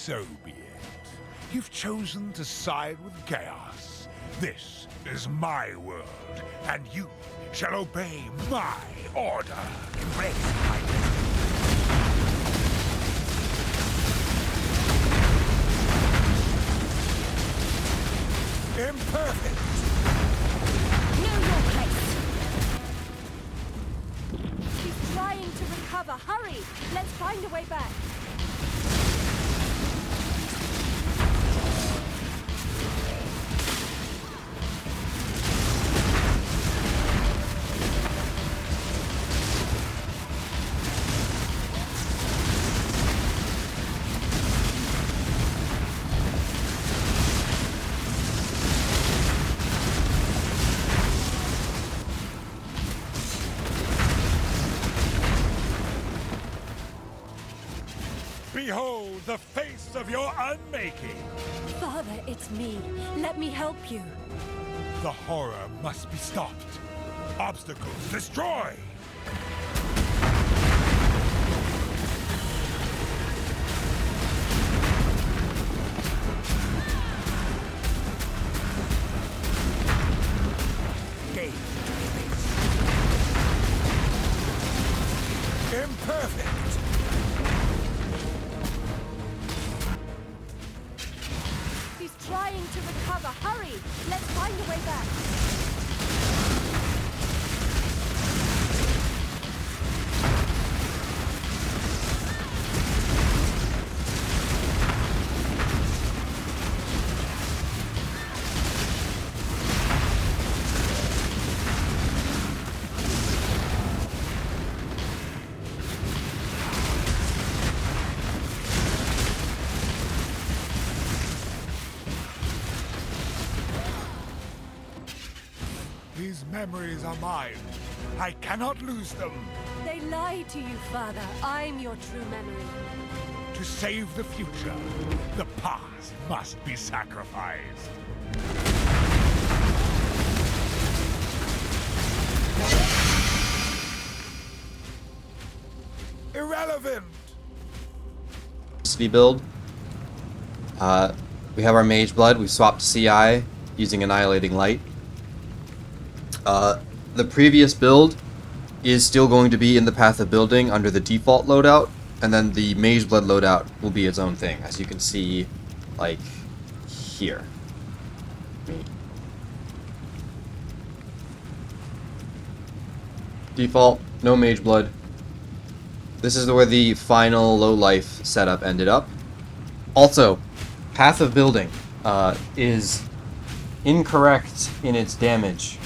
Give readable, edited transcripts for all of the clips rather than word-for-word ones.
So be it. You've chosen to side with chaos. This is my world, and you shall obey my order. Embrace my imperfect. Know your place. He's trying to recover. Hurry! Let's find a way back. Behold the face of your unmaking! Father, it's me. Let me help you. The horror must be stopped. Obstacles destroyed! Gain space. Imperfect! Trying to recover. Hurry! Let's find a way back. These memories are mine. I cannot lose them. They lie to you, Father. I'm your true memory. To save the future, the past must be sacrificed. Irrelevant! Build. We have our Mageblood. We swapped CI using Annihilating Light. The previous build is still going to be in the path of building under the default loadout, and then the Mageblood loadout will be its own thing, as you can see, like, here. Default, no Mageblood. This is where the final low life setup ended up. Also, path of building is incorrect in its damage.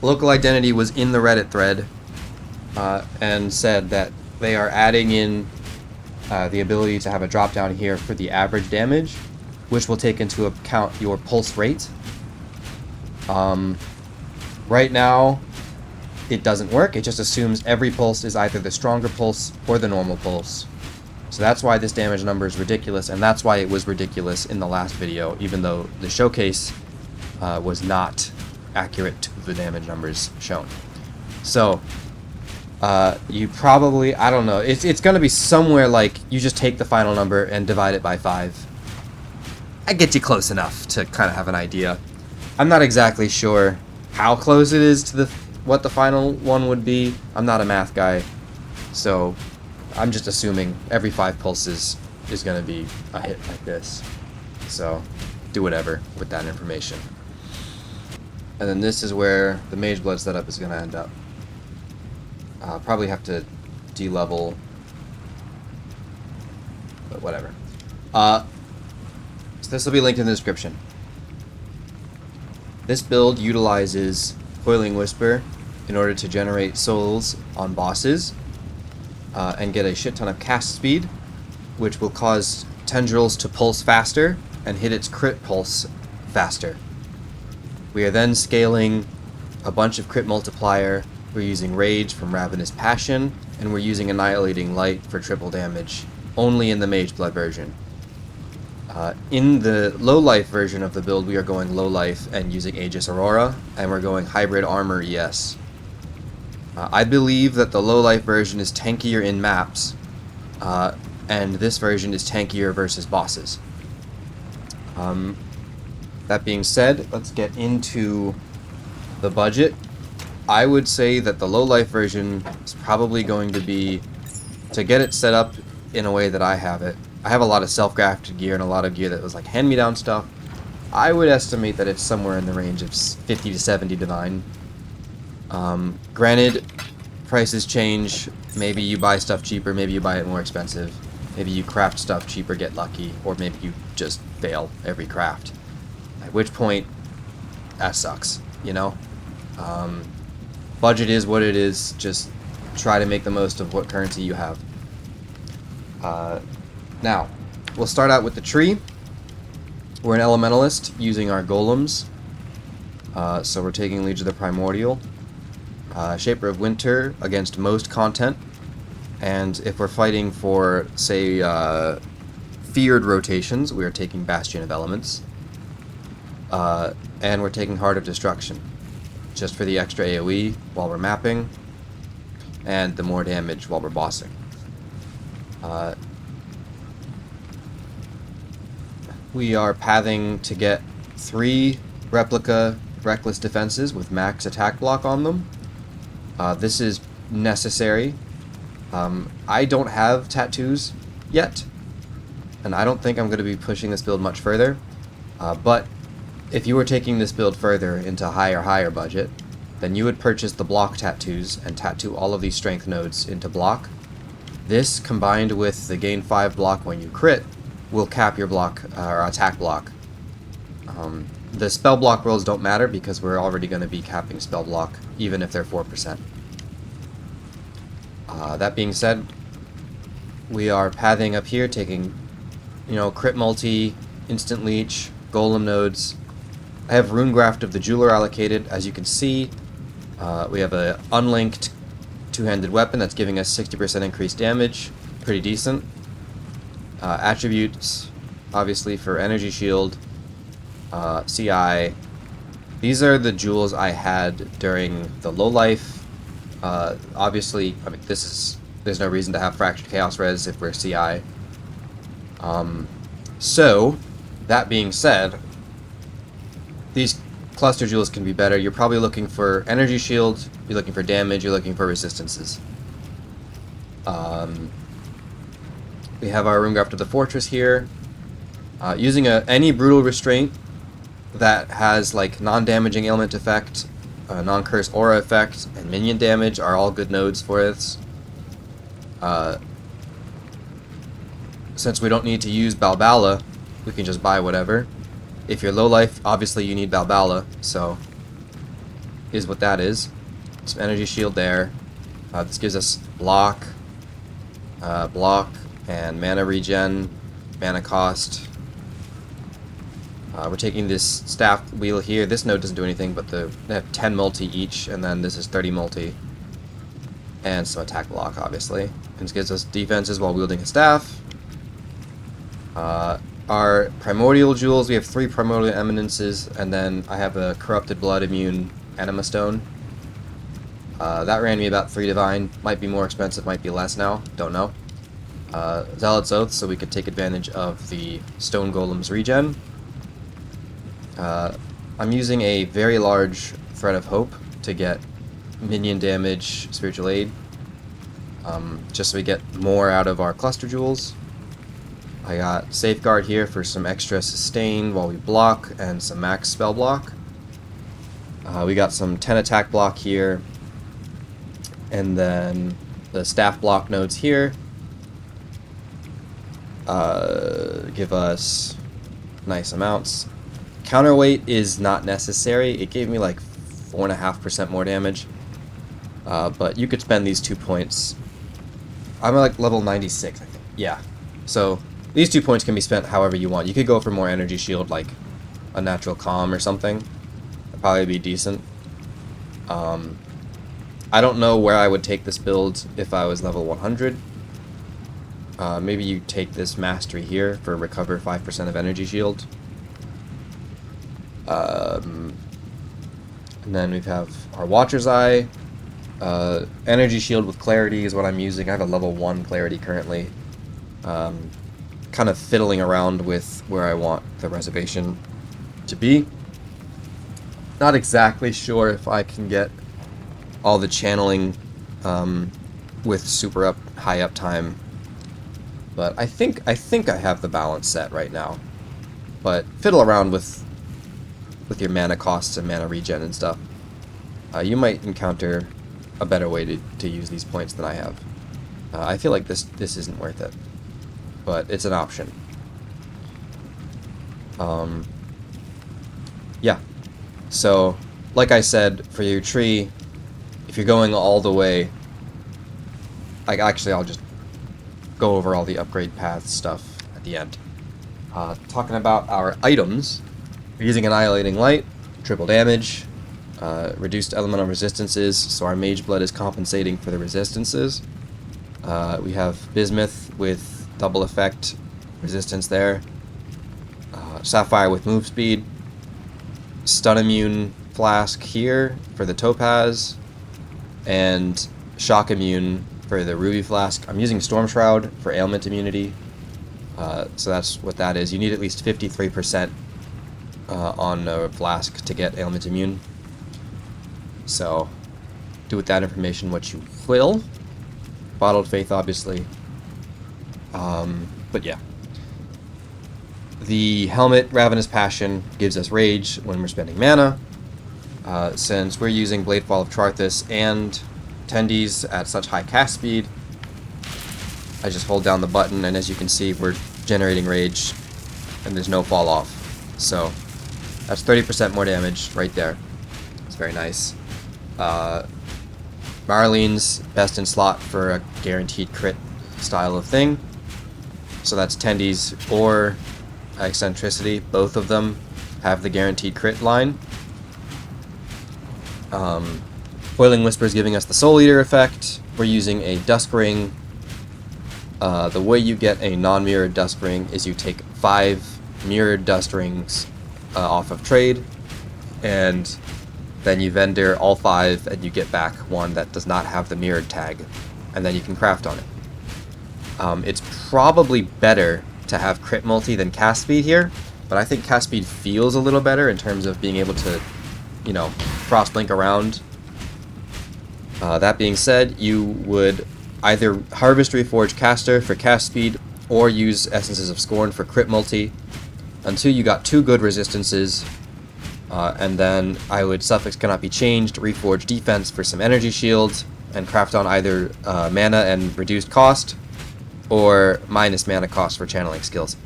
Local Identity was in the Reddit thread and said that they are adding in the ability to have a drop down here for the average damage, which will take into account your pulse rate. Right now, it doesn't work. It just assumes every pulse is either the stronger pulse or the normal pulse. So that's why this damage number is ridiculous, and that's why it was ridiculous in the last video, even though the showcase was not accurate to the damage numbers shown. So, you probably, I don't know, it's going to be somewhere like you just take the final number and divide it by 5. I get you close enough to kind of have an idea. I'm not exactly sure how close it is to what the final one would be. I'm not a math guy, so I'm just assuming every 5 pulses is going to be a hit like this. So, do whatever with that information. And then this is where the Mageblood setup is going to end up. Probably have to de-level, but whatever. So this will be linked in the description. This build utilizes Coiling Whisper in order to generate souls on bosses and get a shit ton of cast speed, which will cause Tendrils to pulse faster and hit its crit pulse faster. We are then scaling a bunch of crit multiplier. We're using Rage from Ravenous Passion, and we're using Annihilating Light for triple damage, only in the Mageblood version. In the low life version of the build, we are going low life and using Aegis Aurora, and we're going Hybrid Armor ES. I believe that the low life version is tankier in maps, and this version is tankier versus bosses. That being said, let's get into the budget. I would say that the low-life version is probably going to be, to get it set up in a way that I have it. I have a lot of self-grafted gear and a lot of gear that was like hand-me-down stuff. I would estimate that it's somewhere in the range of 50 to 70 divine. Granted, prices change. Maybe you buy stuff cheaper, maybe you buy it more expensive. Maybe you craft stuff cheaper, get lucky, or maybe you just fail every craft. At which point, that sucks, you know? Budget is what it is, just try to make the most of what currency you have. Now, we'll start out with the tree. We're an elementalist using our golems. So we're taking Liege of the Primordial. Shaper of Winter against most content. And if we're fighting for, say, feared rotations, we are taking Bastion of Elements. And we're taking Heart of Destruction, just for the extra AoE while we're mapping, and the more damage while we're bossing. We are pathing to get 3 replica Reckless Defenses with max attack block on them. This is necessary. I don't have tattoos yet, and I don't think I'm going to be pushing this build much further, but if you were taking this build further into higher budget, then you would purchase the block tattoos and tattoo all of these strength nodes into block. This, combined with the gain 5 block when you crit, will cap your block, or attack block. The spell block rolls don't matter because we're already going to be capping spell block, even if they're 4%. That being said, we are pathing up here, taking, you know, crit multi, instant leech, golem nodes. I have Runegraft of the Jeweler allocated. As you can see, we have a unlinked two-handed weapon that's giving us 60% increased damage. Pretty decent. Attributes, obviously, for energy shield, CI. These are the jewels I had during the low life. Obviously, I mean, there's no reason to have Fractured Chaos Res if we're CI. So, that being said, these cluster jewels can be better. You're probably looking for energy shield, you're looking for damage, you're looking for resistances. We have our Runegraft of the Fortress here. Using any Brutal Restraint that has like non-damaging ailment effect, non-curse aura effect, and minion damage are all good nodes for this. Since we don't need to use Balbala, we can just buy whatever. If you're low life, obviously you need Balbala, so is what that is. Some energy shield there. This gives us block, and mana regen, mana cost. We're taking this staff wheel here. This node doesn't do anything, but they have 10 multi each, and then this is 30 multi. And some attack block, obviously. And this gives us defenses while wielding a staff. Our primordial jewels, we have 3 primordial eminences, and then I have a corrupted blood immune anima stone. That ran me about 3 divine. Might be more expensive, might be less now, don't know. Zealot's Oath, so we could take advantage of the stone golem's regen. I'm using a very large Thread of Hope to get minion damage, spiritual aid, just so we get more out of our cluster jewels. I got Safeguard here for some extra sustain while we block, and some max spell block. We got some 10 attack block here, and then the staff block nodes here give us nice amounts. Counterweight is not necessary. It gave me like 4.5% more damage, but you could spend these 2 points. I'm like level 96, I think. Yeah, so these 2 points can be spent however you want. You could go for more energy shield, like a natural calm or something. That'd probably be decent. I don't know where I would take this build if I was level 100. Maybe you take this mastery here for recover 5% of energy shield. And then we have our Watcher's Eye. Energy shield with clarity is what I'm using. I have a level 1 clarity currently. kind of fiddling around with where I want the reservation to be. Not exactly sure if I can get all the channeling with super high uptime, but I think I have the balance set right now. But fiddle around with your mana costs and mana regen and stuff. You might encounter a better way to use these points than I have. I feel like this isn't worth it, but it's an option. Yeah. So, like I said, for your tree, if you're going all the way, I'll just go over all the upgrade path stuff at the end. Talking about our items, we're using Annihilating Light, triple damage, reduced elemental resistances, so our Mageblood is compensating for the resistances. We have Bismuth with double effect resistance there, Sapphire with move speed, Stun Immune Flask here for the Topaz, and Shock Immune for the Ruby Flask. I'm using Storm Shroud for ailment immunity, so that's what that is. You need at least 53% on a Flask to get ailment immune. So, do with that information what you will. Bottled Faith, obviously. But yeah. The Helmet, Ravenous Passion, gives us Rage when we're spending mana. Since we're using Bladefall of Charthus and Tendies at such high cast speed, I just hold down the button, and as you can see, we're generating Rage, and there's no fall off. So, that's 30% more damage right there. It's very nice. Marlene's best in slot for a guaranteed crit style of thing. So that's Tendies or Eccentricity. Both of them have the guaranteed crit line. Boiling Whisper is giving us the Soul Eater effect. We're using a Dusk Ring. The way you get a non-mirrored Dusk Ring is you take 5 mirrored Dust Rings off of trade, and then you vendor all 5 and you get back one that does not have the mirrored tag, and then you can craft on it. It's probably better to have crit multi than cast speed here, but I think cast speed feels a little better in terms of being able to, you know, cross-link around. That being said, you would either Harvest Reforged Caster for cast speed or use Essences of Scorn for crit multi until you got 2 good resistances. And then I would Suffix Cannot Be Changed, Reforge Defense for some energy shields, and craft on either mana and reduced cost, or minus mana cost for channeling skills.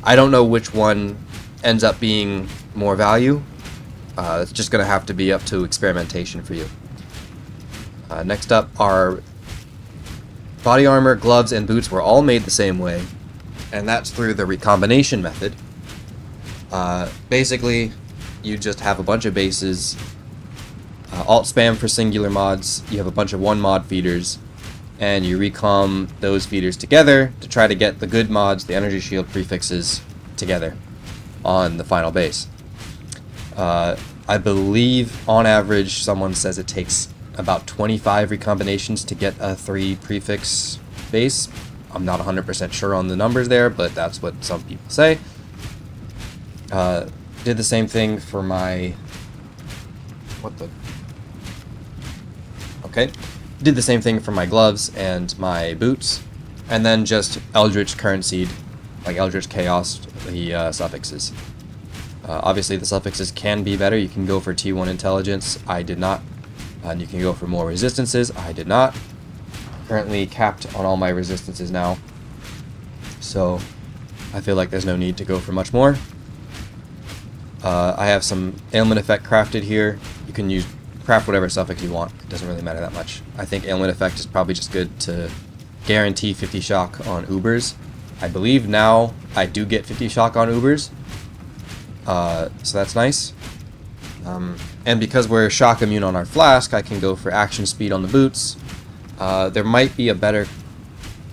I don't know which one ends up being more value. It's just going to have to be up to experimentation for you. Next up, our body armor, gloves, and boots were all made the same way, and that's through the recombination method. Basically, you just have a bunch of bases, alt spam for singular mods, you have a bunch of 1 mod feeders, and you recom those feeders together to try to get the good mods, the energy shield prefixes, together on the final base. I believe, on average, someone says it takes about 25 recombinations to get a 3 prefix base. I'm not 100% sure on the numbers there, but that's what some people say. Did the same thing for my... Okay. Did the same thing for my gloves and my boots. And then just Eldritch Currency, like Eldritch Chaos, the suffixes. Obviously the suffixes can be better. You can go for T1 Intelligence. I did not. And you can go for more resistances. I did not. Currently capped on all my resistances now. So I feel like there's no need to go for much more. I have some ailment effect crafted here. You can craft whatever suffix you want. It doesn't really matter that much. I think ailment effect is probably just good to guarantee 50 shock on Ubers. I believe now I do get 50 shock on Ubers. So that's nice. And because we're shock immune on our flask, I can go for action speed on the boots. There might be a better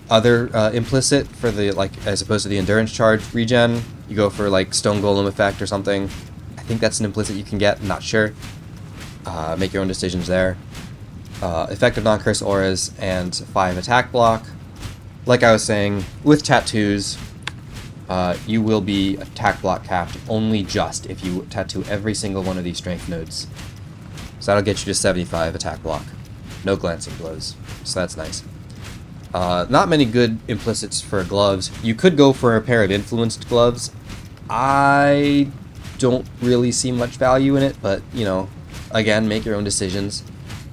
other implicit for the, like, as opposed to the endurance charge regen. You go for like Stone Golem effect or something. I think that's an implicit you can get. I'm not sure. Make your own decisions there. Effective non-curse auras and 5 attack block. like I was saying, with tattoos, you will be attack block capped only just if you tattoo every single one of these strength nodes. So that'll get you to 75 attack block. No glancing blows. So that's nice. Not many good implicits for gloves. You could go for a pair of influenced gloves. I don't really see much value in it, but, you know, again, make your own decisions.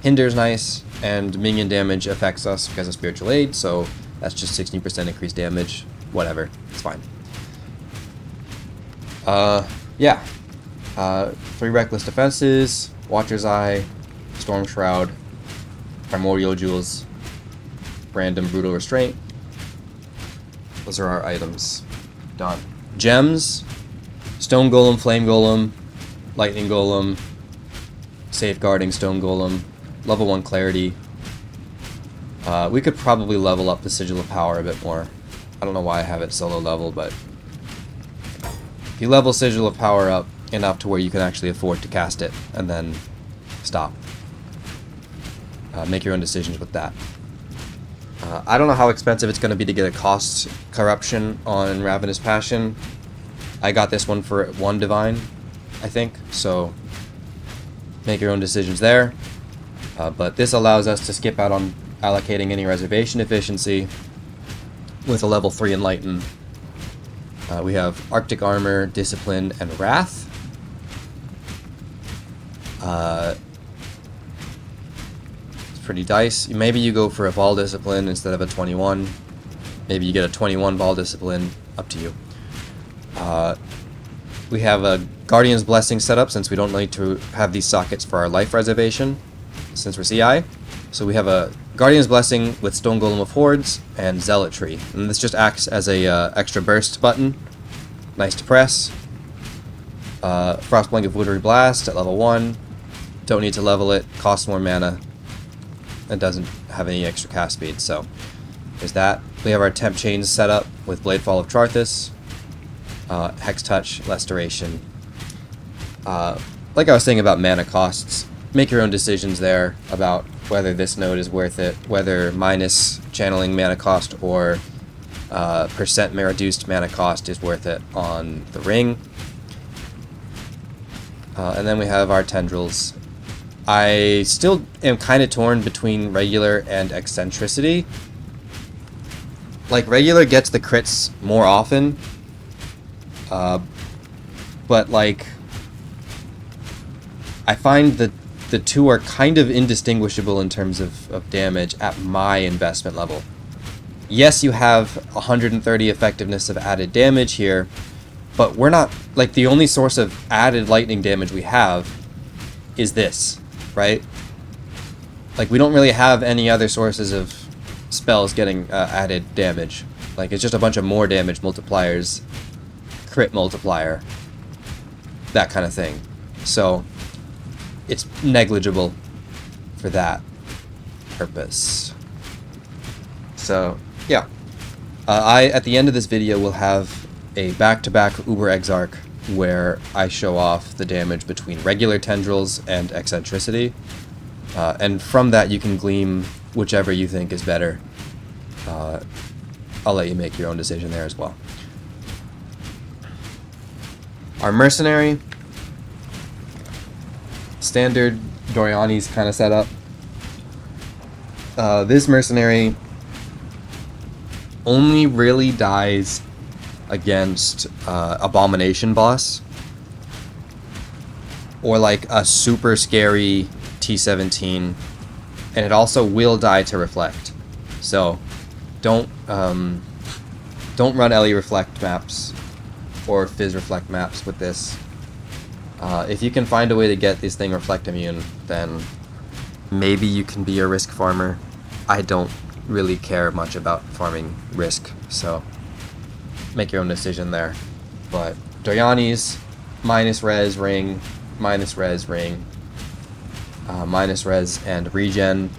Hinder's nice, and minion damage affects us because of spiritual aid, so that's just 16% increased damage. Whatever, it's fine. Yeah. 3 reckless defenses, Watcher's Eye, Storm Shroud, Primordial Jewels, random brutal restraint. Those are our items. Done. Gems, Stone Golem, Flame Golem, Lightning Golem, Safeguarding Stone Golem, level 1 Clarity. We could probably level up the Sigil of Power a bit more. I don't know why I have it solo level, but if you level Sigil of Power up enough to where you can actually afford to cast it, and then stop. Make your own decisions with that. I don't know how expensive it's going to be to get a cost corruption on Ravenous Passion. I got this one for 1 divine, I think, so make your own decisions there. But this allows us to skip out on allocating any reservation efficiency with a level 3 Enlighten. We have Arctic Armor, Discipline, and Wrath. Pretty dice. Maybe you go for a Ball Discipline instead of a 21. Maybe you get a 21 Ball Discipline. Up to you. We have a Guardian's Blessing set up since we don't need to have these sockets for our life reservation since we're CI. So we have a Guardian's Blessing with Stone Golem of Hordes and Zealotry. And this just acts as a extra burst button. Nice to press. Frostblink of Woodery Blast at level 1. Don't need to level it. Costs more mana. It doesn't have any extra cast speed, so there's that. We have our Temp Chains set up with Bladefall of Charthus, Hex Touch, Less Duration. Like I was saying about mana costs, make your own decisions there about whether this node is worth it, whether minus channeling mana cost or percent reduced mana cost is worth it on the ring. And then we have our Tendrils. I still am kind of torn between regular and eccentricity. Like, regular gets the crits more often, but like, I find that the two are kind of indistinguishable in terms of damage at my investment level. Yes, you have 130 effectiveness of added damage here, but we're not, like, the only source of added lightning damage we have is this. Right? Like, we don't really have any other sources of spells getting added damage. Like, it's just a bunch of more damage multipliers, crit multiplier, that kind of thing. So, it's negligible for that purpose. So, yeah. At the end of this video, will have a back-to-back Uber Exarch where I show off the damage between regular Tendrils and Eccentricity. And from that you can glean whichever you think is better. I'll let you make your own decision there as well. Our Mercenary. Standard Doriani's kind of setup. This Mercenary only really dies against Abomination boss, or like a super scary T17, and it also will die to Reflect. So don't run LE Reflect maps or Fizz Reflect maps with this. If you can find a way to get this thing Reflect immune, then maybe you can be a risk farmer. I don't really care much about farming risk, so make your own decision there. But Doriani's, minus res ring, minus res ring, minus res and regen.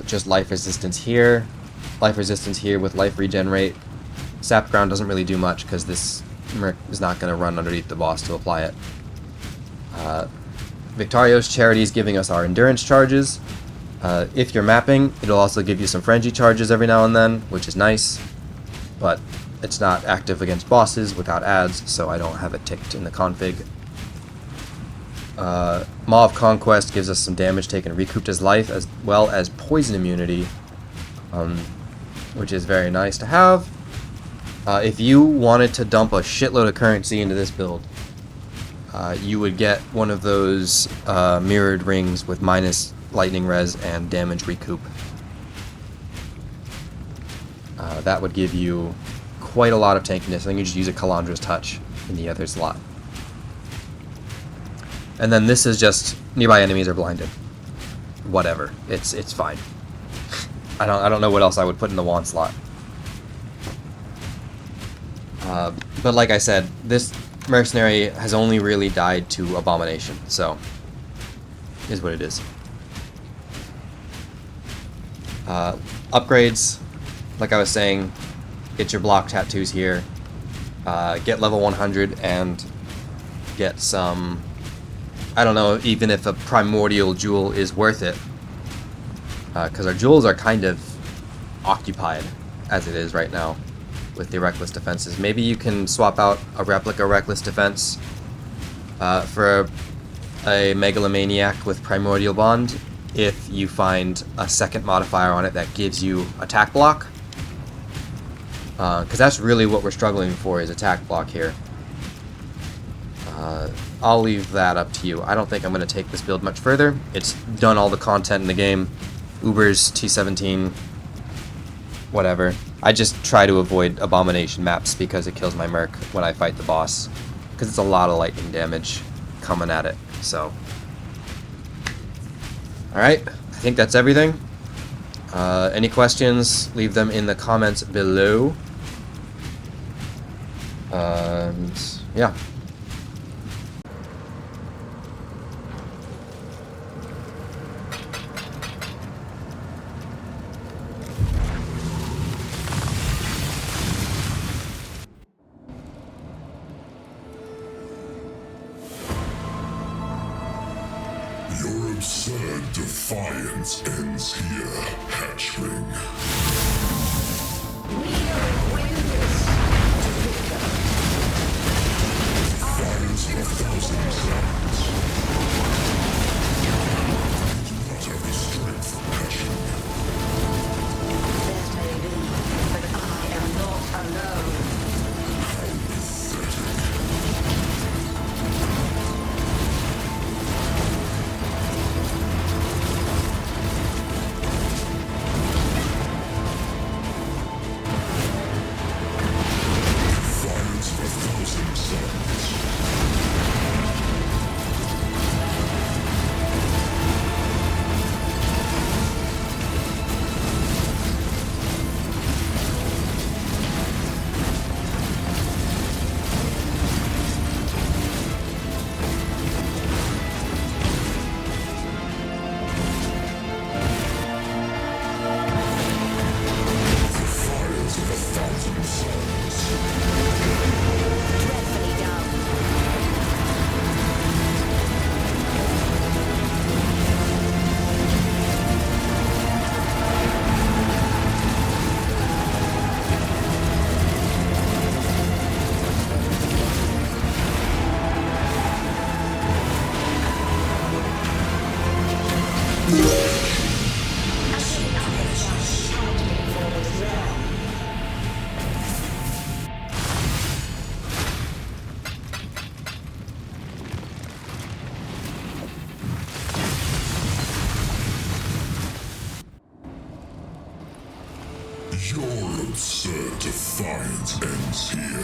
Just life resistance here with life regen rate. Sap ground doesn't really do much because this Merc is not going to run underneath the boss to apply it. Victario's Charity is giving us our endurance charges. If you're mapping, it'll also give you some frenzy charges every now and then, which is nice, but it's not active against bosses without ads, so I don't have it ticked in the config. Maw of Conquest gives us some damage taken recouped as life, as well as poison immunity, which is very nice to have. If you wanted to dump a shitload of currency into this build, you would get one of those mirrored rings with minus lightning res and damage recoup. That would give you quite a lot of tankiness. I think you just use a Calandra's Touch in the other slot. And then this is just nearby enemies are blinded. Whatever. It's fine. I don't know what else I would put in the wand slot. But like I said, this mercenary has only really died to Abomination, so is what it is. Upgrades, like I was saying, get your block tattoos here, get level 100 and get some, I don't know even if a primordial jewel is worth it, because our jewels are kind of occupied as it is right now with the Reckless Defenses. Maybe you can swap out a replica Reckless Defense for a Megalomaniac with Primordial Bond if you find a second modifier on it that gives you attack block. Because that's really what we're struggling for, is attack block here. I'll leave that up to you. I don't think I'm going to take this build much further. It's done all the content in the game. Uber's T17, whatever. I just try to avoid Abomination maps because it kills my Merc when I fight the boss. Because it's a lot of lightning damage coming at it, so. Alright, I think that's everything. Any questions, leave them in the comments below. Yeah. Your absurd defiance ends here, hatchling. Defiance of 1,000 suns. You do not have the strength, hatchling. That may be, but I am not alone. How pathetic. Defiance of 1,000 suns. Defiance of 1,000 suns. Dreadfully done. Your absurd defiance ends here.